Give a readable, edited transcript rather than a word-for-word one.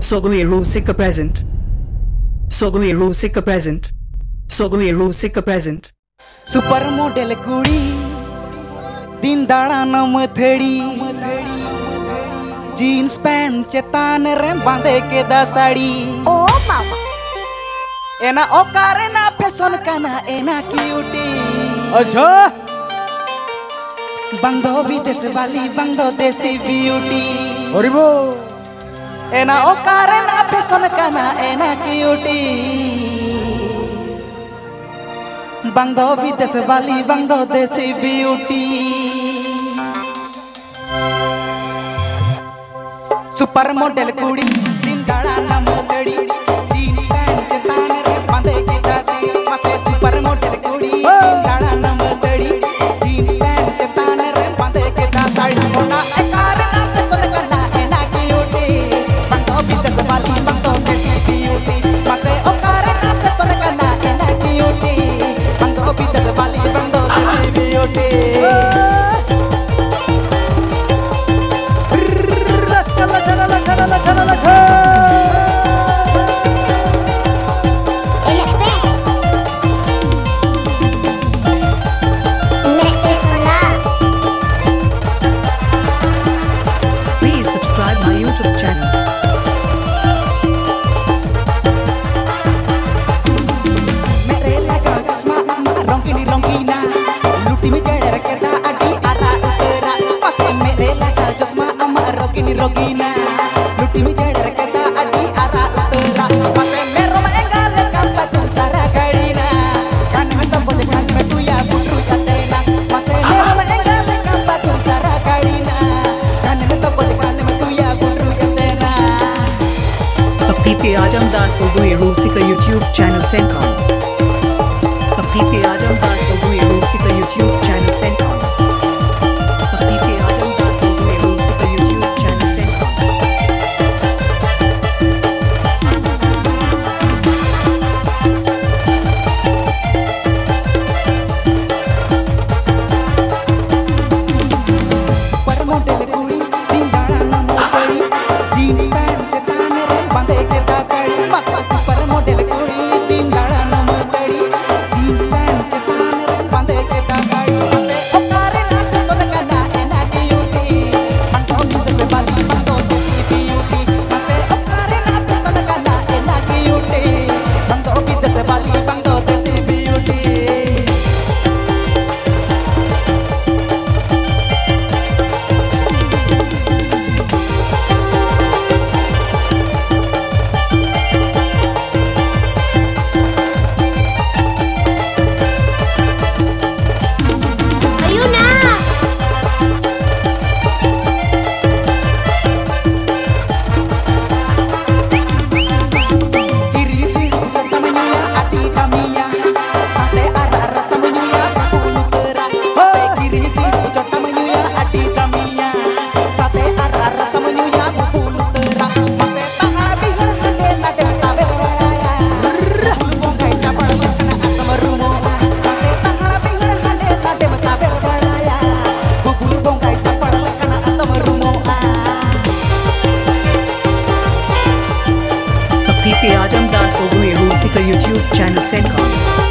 Sogoy Rusika present. Sogoy Rusika present. Sogoy Rusika present. Super model कुड़ी दिन दाड़ा मथड़ी jeans pant चेतान रे बांधे के दा साड़ी ओ मामा एना ओकारे ना फैशन काना एना क्यूटी अच्छा बंदो विदेश वाली बंदो देसी ब्यूटी हरिबो एना ओकारे ना फैशन काना एना क्यूटी बंदो विदेश वाली बंदो देसी ब्यूटी सुपर मॉडल कुड़ी दिन दाड़ा मथड़ी जीन पैंट चेतान रे बांधे के दासी मसे सुपर मॉडल कुड़ी दिन दाड़ा मथड़ी जीन पैंट चेतान रे बांधे के दासी ओना एकार ना फैशन करना एना क्यूटी बंदो विदेश वाली बंदो देसी ब्यूटी मसे ओकार ना फैशन करना एना क्यूटी बंदो विदेश वाली बंदो देसी beauty Please subscribe my YouTube channel. मेरे लगा चश्मा रंगीनी रंगीना लूटी में जड़ रखता अड़ी आरा उतरा पासे मेरे लगा चश्मा रंगीनी रंगीना लूटी में जड़ रखता अड़ी आरा उतरा पासे मेरो एंगल का सारा गड़ीना कान में तो बोले कान में तू या बुटरू जातेना पासे मेरो एंगल का सारा गड़ीना कान में तो बोले कान में तू या बुटरू जातेना Papipe Ajam Das Sogoy Rusika YouTube channel Sencom. Papipe Ajam Das Sogoy Rusika YouTube channel Sencom. Papipe Ajam Das Sogoy Rusika YouTube channel Sencom. पर मॉडल कुड़ी दिन दाड़ा मथड़ी जीन पैंट चेतान रे बांधे के दासड़ी पर मॉडल कुड़ी दिन दाड़ा मथड़ी जीन पैंट चेतान रे बांधे के दासड़ी ओकारे ना फैशन करना एना क्यूटी बंदो विदेश वाली बंदो देसी ब्यूटी मसे ओकारे ना फैशन करना एना क्यूटी बंदो विदेश वाली बंदो देसी beauty ayo na Irisi tamanya ati tamia sate arara tamanya bulu tera sate irisi tamanya ati tamia sate arara tamanya bulu tera sate tahabi hande nade tabe raya bulu bongai capar makna asam rumo sate tahabi hande nade tabe raya bulu bongai capar makna asam rumo Papipe Ajam Das Sogoy Rusika YouTube channel Sencom.